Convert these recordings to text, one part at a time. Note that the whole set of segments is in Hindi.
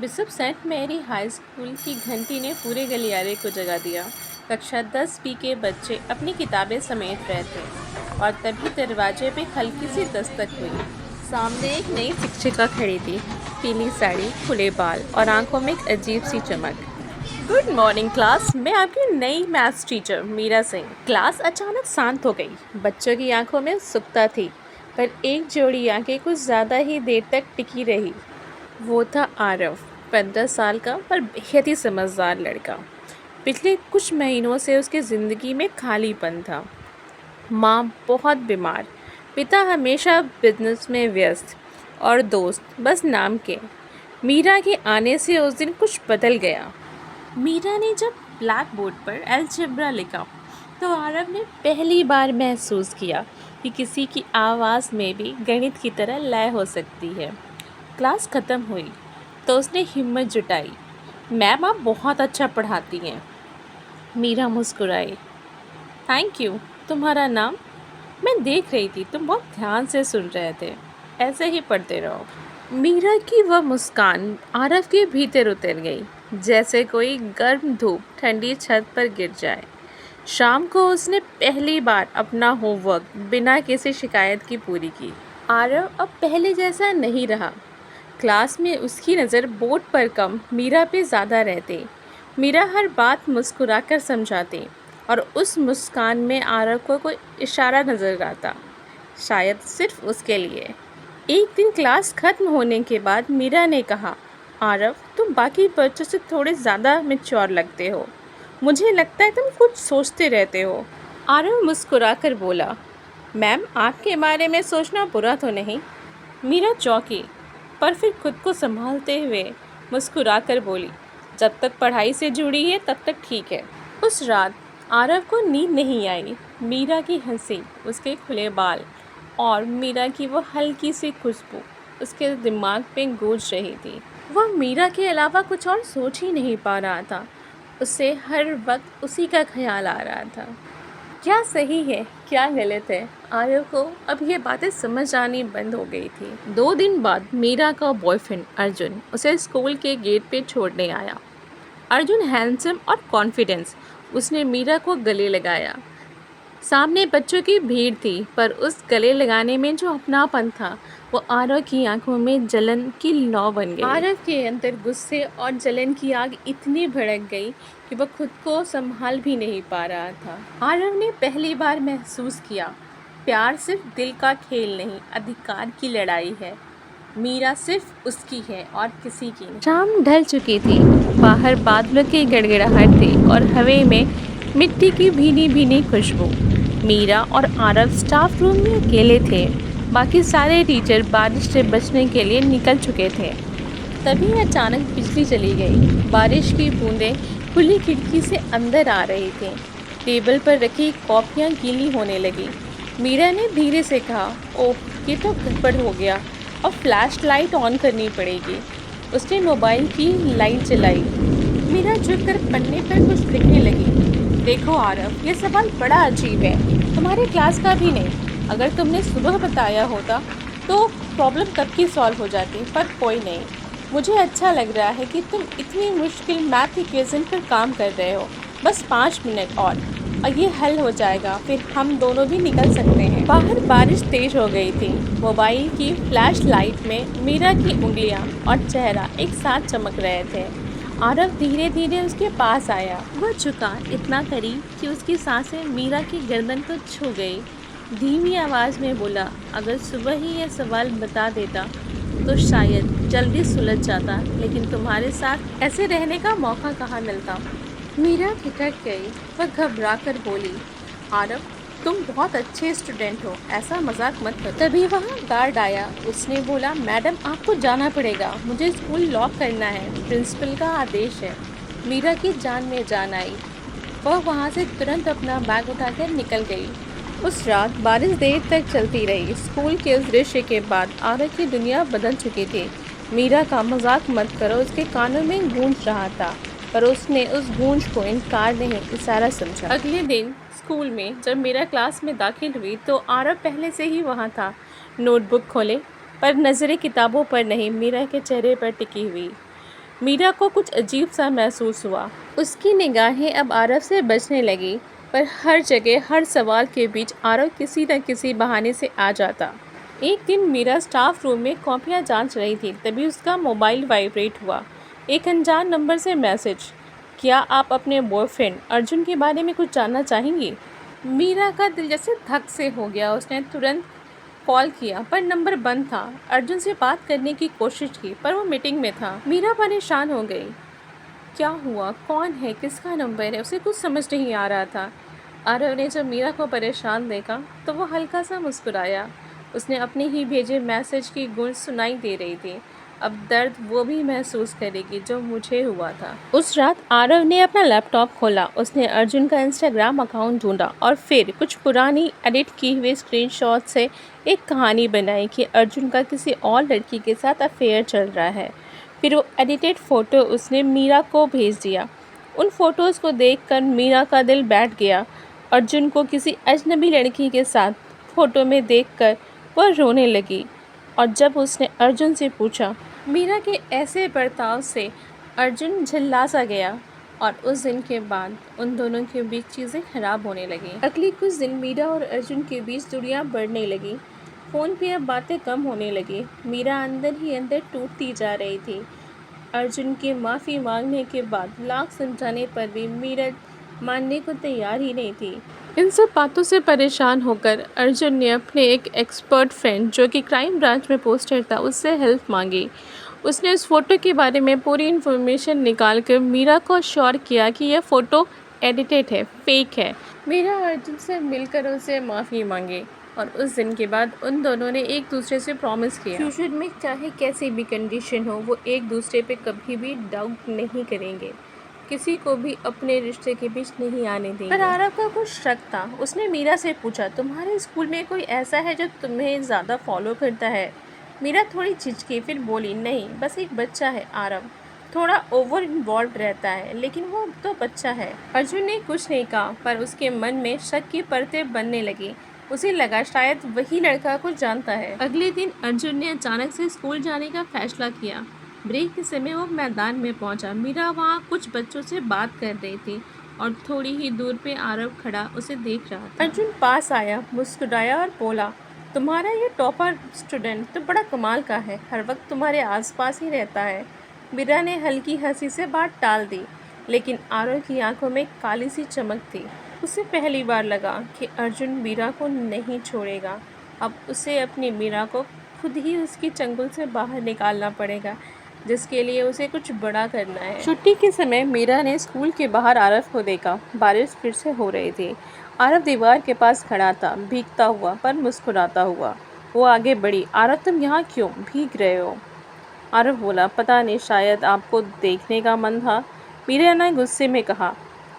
Bishop saint Mary high school की घंटी ने पूरे गलियारे को जगा दिया। कक्षा 10 के बच्चे अपनी किताबें समेट रहे थे और तभी दरवाजे पे हल्की सी दस्तक हुई। सामने एक नई शिक्षिका खड़ी थी, पीली साड़ी, खुले बाल और आंखों में एक अजीब सी चमक। गुड मॉर्निंग क्लास, मैं आपकी नई maths teacher Meera Singh. Class अचानक शांत हो गई। बच्चों की आंखों में उत्सुकता थी, पर एक जोड़ी आंखें कुछ ज़्यादा ही देर तक टिकी रही। वो था आरव, 15 साल का पर बेहद ही समझदार लड़का। पिछले कुछ महीनों से उसकी ज़िंदगी में खालीपन था। माँ बहुत बीमार, पिता हमेशा बिजनेस में व्यस्त और दोस्त बस नाम के। मीरा के आने से उस दिन कुछ बदल गया। मीरा ने जब ब्लैक बोर्ड पर अलजेब्रा लिखा तो आरव ने पहली बार महसूस किया कि किसी की आवाज़ में भी गणित की तरह लय हो सकती है। क्लास ख़त्म हुई तो उसने हिम्मत जुटाई। मैम, आप बहुत अच्छा पढ़ाती हैं। मीरा मुस्कुराई। Thank you. तुम्हारा नाम? मैं देख रही थी तुम बहुत ध्यान से सुन रहे थे। ऐसे ही पढ़ते रहो। मीरा की वह मुस्कान आरव के भीतर उतर गई, जैसे कोई गर्म धूप ठंडी छत पर गिर जाए। शाम को उसने पहली बार अपना होमवर्क बिना किसी शिकायत की पूरी की। आरव अब पहले जैसा नहीं रहा। क्लास में उसकी नज़र बोर्ड पर कम, मीरा पे ज़्यादा रहती। मीरा हर बात मुस्कुराकर समझाती और उस मुस्कान में आरव को कोई इशारा नज़र आता, शायद सिर्फ उसके लिए। एक दिन क्लास खत्म होने के बाद मीरा ने कहा, आरव, तुम बाकी बच्चों से थोड़े ज़्यादा मैच्योर लगते हो। मुझे लगता है तुम कुछ सोचते रहते हो। आरव मुस्कुराकर बोला, मैम, आपके बारे में सोचना बुरा तो नहीं। मीरा चौंकी, पर फिर खुद को संभालते हुए मुस्कुराकर बोली, जब तक पढ़ाई से जुड़ी है तब तक ठीक है। उस रात आरव को नींद नहीं आई। मीरा की हंसी, उसके खुले बाल और मीरा की वो हल्की सी खुशबू उसके दिमाग पे गूंज रही थी। वह मीरा के अलावा कुछ और सोच ही नहीं पा रहा था। उसे हर वक्त उसी का ख्याल आ रहा था। क्या सही है, क्या गलत है, आरव को अब ये बातें समझ आनी बंद हो गई थी। 2 दिन बाद मीरा का बॉयफ्रेंड अर्जुन उसे स्कूल के गेट पे छोड़ने आया। अर्जुन हैंडसम और कॉन्फिडेंस, उसने मीरा को गले लगाया। सामने बच्चों की भीड़ थी, पर उस गले लगाने में जो अपनापन था वो आरव की आंखों में जलन की लौ बन गई। आरव के अंदर गुस्से और जलन की आग इतनी भड़क गई कि वह खुद को संभाल भी नहीं पा रहा था। आरव ने पहली बार महसूस किया, प्यार सिर्फ दिल का खेल नहीं, अधिकार की लड़ाई है। मीरा सिर्फ उसकी है और किसी की नहीं। शाम ढल चुकी थी, बाहर बादलों की गड़गड़ाहट थी और हवा में मिट्टी की भीनी भीनी खुशबू। मीरा और आरव स्टाफ रूम में अकेले थे। बाकी सारे टीचर बारिश से बचने के लिए निकल चुके थे। तभी अचानक बिजली चली गई। बारिश की बूंदें खुली खिड़की से अंदर आ रही थीं। टेबल पर रखी कॉपियाँ गीली होने लगी। मीरा ने धीरे से कहा, ओह, ये तो गड़बड़ हो गया, अब फ्लैश लाइट ऑन करनी पड़ेगी। उसने मोबाइल की लाइट जलाई। मीरा झुककर पन्ने पर कुछ लिखने लगी। देखो आरव, ये सवाल बड़ा अजीब है, तुम्हारी क्लास का भी नहीं। अगर तुमने सुबह बताया होता तो प्रॉब्लम कब की सॉल्व हो जाती, पर कोई नहीं। मुझे अच्छा लग रहा है कि तुम इतनी मुश्किल मैथ इक्वेशन पर काम कर रहे हो। बस 5 मिनट और ये हल हो जाएगा, फिर हम दोनों भी निकल सकते हैं। बाहर बारिश तेज हो गई थी। मोबाइल की फ्लैश लाइट में मीरा की उंगलियां और चेहरा एक साथ चमक रहे थे। आरव धीरे धीरे उसके पास आया। वह झुका इतना करीब कि उसकी सांसें मीरा की गर्दन को छू गई। धीमी आवाज़ में बोला, अगर सुबह ही यह सवाल बता देता तो शायद जल्दी सुलझ जाता, लेकिन तुम्हारे साथ ऐसे रहने का मौका कहाँ मिलता। मीरा ठिठक गई। वह घबरा कर बोली, आरव, तुम बहुत अच्छे स्टूडेंट हो, ऐसा मजाक मत करो। तभी वहाँ गार्ड आया। उसने बोला, मैडम, आपको जाना पड़ेगा, मुझे स्कूल लॉक करना है, प्रिंसिपल का आदेश है। मीरा की जान में जान आई। वह वहाँ से तुरंत अपना बैग उठाकर निकल गई। उस रात बारिश देर तक चलती रही। स्कूल के उस दृश्य के बाद आरव की दुनिया बदल चुकी थी। मीरा का मजाक मत करो उसके कानों में गूंज रहा था, पर उसने उस गूंज को इनकार नहीं, इशारा समझा। अगले दिन स्कूल में जब मीरा क्लास में दाखिल हुई तो आरव पहले से ही वहाँ था। नोटबुक खोले, पर नज़रें किताबों पर नहीं, मीरा के चेहरे पर टिकी हुई। मीरा को कुछ अजीब सा महसूस हुआ। उसकी निगाहें अब आरव से बचने लगी, पर हर जगह हर सवाल के बीच आरव किसी न किसी बहाने से आ जाता। एक दिन मीरा स्टाफ रूम में कॉपियां जांच रही थी, तभी उसका मोबाइल वाइब्रेट हुआ। एक अनजान नंबर से मैसेज, क्या आप अपने बॉयफ्रेंड अर्जुन के बारे में कुछ जानना चाहेंगी? मीरा का दिल जैसे धक से हो गया। उसने तुरंत कॉल किया, पर नंबर बंद था। अर्जुन से बात करने की कोशिश की, पर वो मीटिंग में था। मीरा परेशान हो गई। क्या हुआ? कौन है? किसका नंबर है? उसे कुछ समझ नहीं आ रहा था। आरव ने जब मीरा को परेशान देखा तो वो हल्का सा मुस्कुराया। उसने अपने ही भेजे मैसेज की गूंज सुनाई दे रही थी। अब दर्द वो भी महसूस करेगी जो मुझे हुआ था। उस रात आरव ने अपना लैपटॉप खोला। उसने अर्जुन का इंस्टाग्राम अकाउंट ढूंढा और फिर कुछ पुरानी एडिट की हुई स्क्रीनशॉट से एक कहानी बनाई कि अर्जुन का किसी और लड़की के साथ अफेयर चल रहा है। फिर वो एडिटेड फ़ोटो उसने मीरा को भेज दिया। उन फ़ोटोज़ को देखकर मीरा का दिल बैठ गया। अर्जुन को किसी अजनबी लड़की के साथ फ़ोटो में देखकर वह रोने लगी। और जब उसने अर्जुन से पूछा, मीरा के ऐसे बर्ताव से अर्जुन झल्ला सा गया। और उस दिन के बाद उन दोनों के बीच चीज़ें खराब होने लगीं। अगले कुछ दिन मीरा और अर्जुन के बीच दूरियां बढ़ने लगी। फ़ोन पे अब बातें कम होने लगी। मीरा अंदर ही अंदर टूटती जा रही थी। अर्जुन के माफ़ी मांगने के बाद लाख समझाने पर भी मीरा मानने को तैयार ही नहीं थी। इन सब बातों से परेशान होकर अर्जुन ने अपने एक एक्सपर्ट फ्रेंड जो कि क्राइम ब्रांच में पोस्टेड था, उससे हेल्प मांगी। उसने उस फ़ोटो के बारे में पूरी इन्फॉर्मेशन निकाल कर मीरा को श्योर किया कि यह फ़ोटो एडिटेड है, फेक है। मीरा अर्जुन से मिलकर उसे माफ़ी मांगी और उस दिन के बाद उन दोनों ने एक दूसरे से प्रॉमिस किया, फ्यूचर में चाहे कैसी भी कंडीशन हो वो एक दूसरे पे कभी भी डाउट नहीं करेंगे, किसी को भी अपने रिश्ते के बीच नहीं आने देंगे। पर आरव का कुछ शक था। उसने मीरा से पूछा, तुम्हारे स्कूल में कोई ऐसा है जो तुम्हें ज़्यादा फॉलो करता है? मीरा थोड़ी झिझकी, फिर बोली, नहीं, बस एक बच्चा है आरव, थोड़ा ओवर इन्वॉल्व रहता है, लेकिन वो तो बच्चा है। अर्जुन ने कुछ नहीं कहा, पर उसके मन में शक की परतें बनने लगी। उसे लगा शायद वही लड़का कुछ जानता है। अगले दिन अर्जुन ने अचानक से स्कूल जाने का फैसला किया। ब्रेक के समय वो मैदान में पहुंचा। मीरा वहाँ कुछ बच्चों से बात कर रही थी और थोड़ी ही दूर पे आरव खड़ा उसे देख रहा था। अर्जुन पास आया, मुस्कुराया और बोला, तुम्हारा ये टॉपर स्टूडेंट तो बड़ा कमाल का है, हर वक्त तुम्हारे आसपास ही रहता है। मीरा ने हल्की हंसी से बात टाल दी, लेकिन आरव की आंखों में काली सी चमक थी। उसे पहली बार लगा कि अर्जुन मीरा को नहीं छोड़ेगा। अब उसे अपनी मीरा को खुद ही उसकी चंगुल से बाहर निकालना पड़ेगा, जिसके लिए उसे कुछ बड़ा करना है। छुट्टी के समय मीरा ने स्कूल के बाहर आरव को देखा। बारिश फिर से हो रही थी। आरव दीवार के पास खड़ा था, भीगता हुआ पर मुस्कुराता हुआ। वो आगे बढ़ी। आरव, तुम यहाँ क्यों भीग रहे हो? आरव बोला, पता नहीं, शायद आपको देखने का मन था। मीरा ने गुस्से में कहा,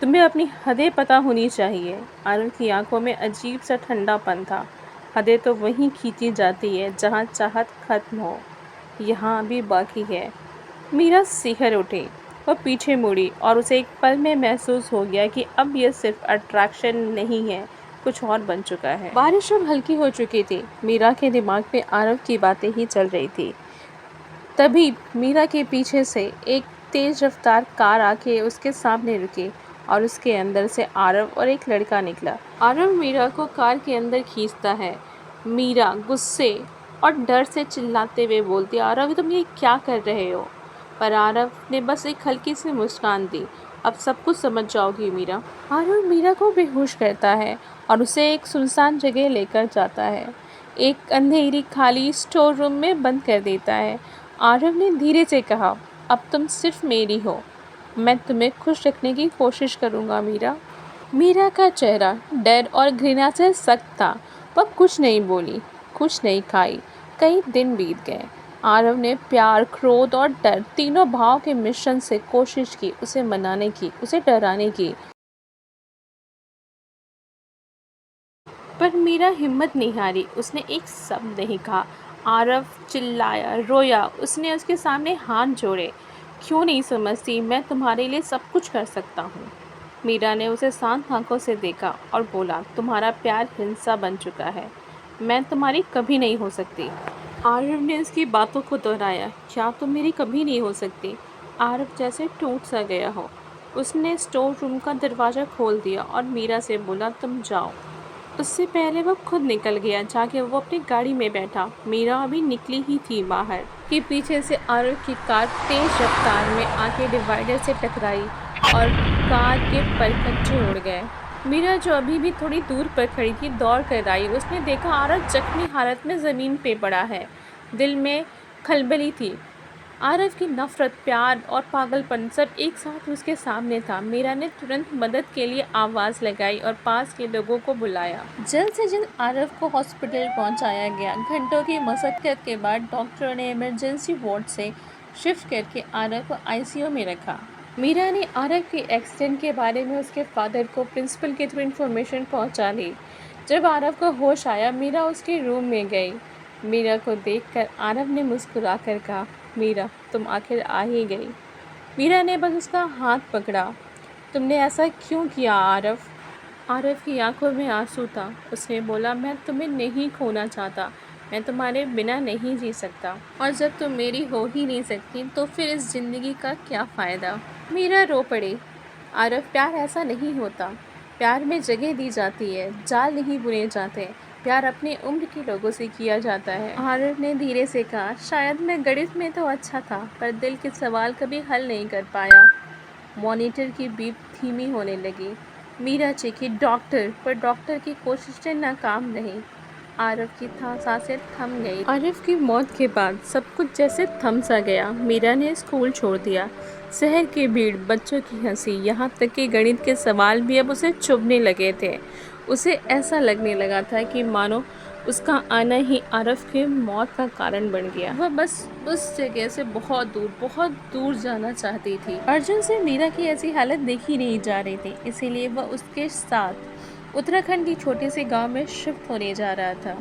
तुम्हें अपनी हदें पता होनी चाहिए। आरव की आंखों में अजीब सा ठंडापन था। हदें तो वहीं खींची जाती है जहाँ चाहत खत्म हो, यहाँ भी बाकी है। मीरा सिहर उठी। वह पीछे मुड़ी और उसे एक पल में महसूस हो गया कि अब यह सिर्फ अट्रैक्शन नहीं है, कुछ और बन चुका है। बारिश अब हल्की हो चुकी थी। मीरा के दिमाग में आरव की बातें ही चल रही थी। तभी मीरा के पीछे से एक तेज रफ्तार कार आके उसके सामने रुकी और उसके अंदर से आरव और एक लड़का निकला। आरव मीरा को कार के अंदर खींचता है। मीरा गुस्से और डर से चिल्लाते हुए बोलती, आरव, तुम ये क्या कर रहे हो? पर आरव ने बस एक हल्की सी मुस्कान दी, अब सब कुछ समझ जाओगी मीरा। आरव मीरा को बेहोश करता है और उसे एक सुनसान जगह लेकर जाता है। एक अंधेरी खाली स्टोर रूम में बंद कर देता है। आरव ने धीरे से कहा, अब तुम सिर्फ मेरी हो, मैं तुम्हें खुश रखने की कोशिश करूँगा मीरा। मीरा का चेहरा डर और घृणा से सख्त था। वह कुछ नहीं बोली, कुछ नहीं खाई। कई दिन बीत गए। आरव ने प्यार, क्रोध और डर तीनों भाव के मिश्रण से कोशिश की उसे मनाने की, उसे डराने की, पर मीरा हिम्मत नहीं हारी। उसने एक शब्द नहीं कहा। आरव चिल्लाया, रोया। उसने उसके सामने हाथ जोड़े, क्यों नहीं समझती, मैं तुम्हारे लिए सब कुछ कर सकता हूँ। मीरा ने उसे शांत आंखों से देखा और बोला, तुम्हारा प्यार हिंसा बन चुका है, मैं तुम्हारी कभी नहीं हो सकती। आरव ने उसकी बातों को दोहराया, क्या तुम मेरी कभी नहीं हो सकती? आरव जैसे टूट सा गया हो। उसने स्टोर रूम का दरवाज़ा खोल दिया और मीरा से बोला, तुम जाओ। उससे पहले वो खुद निकल गया। जाके वो अपनी गाड़ी में बैठा। मीरा अभी निकली ही थी बाहर कि पीछे से आरव की कार तेज रफ्तार में आके डिवाइडर से टकराई और कार के परखच्चे उड़ गए। मीरा, जो अभी भी थोड़ी दूर पर खड़ी थी, दौड़ कर आई। उसने देखा आरव जख्मी हालत में ज़मीन पे पड़ा है। दिल में खलबली थी। आरव की नफ़रत, प्यार और पागलपन सब एक साथ उसके सामने था। मीरा ने तुरंत मदद के लिए आवाज़ लगाई और पास के लोगों को बुलाया। जल्द से जल्द आरव को हॉस्पिटल पहुंचाया गया। घंटों की मशक्क़त के बाद डॉक्टरों ने इमरजेंसी वार्ड से शिफ्ट करके आरव को आईसीयू में रखा। मीरा ने आरव के एक्सीडेंट के बारे में उसके फादर को प्रिंसिपल के थ्रू इन्फॉर्मेशन पहुंचा दी। जब आरव को होश आया, मीरा उसके रूम में गई। मीरा को देखकर आरव ने मुस्कुराकर कहा, मीरा, तुम आखिर आ ही गई। मीरा ने बस उसका हाथ पकड़ा। तुमने ऐसा क्यों किया आरव? आरव की आंखों में आंसू था। उसने बोला, मैं तुम्हें नहीं खोना चाहता। मैं तुम्हारे बिना नहीं जी सकता। और जब तुम मेरी हो ही नहीं सकती तो फिर इस ज़िंदगी का क्या फ़ायदा? मीरा रो पड़ी। आरव, प्यार ऐसा नहीं होता। प्यार में जगह दी जाती है, जाल नहीं बुने जाते। प्यार अपनी उम्र के लोगों से किया जाता है। आरव ने धीरे से कहा, शायद मैं गणित में तो अच्छा था, पर दिल के सवाल कभी हल नहीं कर पाया। मॉनिटर की बीप धीमी होने लगी। मीरा चीखी, डॉक्टर! पर डॉक्टर की कोशिशें नाकाम रहीं। आरव की सांसें थम गई। आरव की मौत के बाद सब कुछ जैसे थम सा गया। मीरा ने स्कूल छोड़ दिया। शहर की भीड़, बच्चों की हंसी, यहाँ तक कि गणित के सवाल भी अब उसे चुभने लगे थे। उसे ऐसा लगने लगा था कि मानो उसका आना ही आरव की मौत का कारण बन गया। वह बस उस जगह से बहुत दूर जाना चाहती थी। अर्जुन से मीरा की ऐसी हालत देखी नहीं जा रही थी, इसीलिए वह उसके साथ उत्तराखंड की छोटे से गांव में शिफ्ट होने जा रहा था।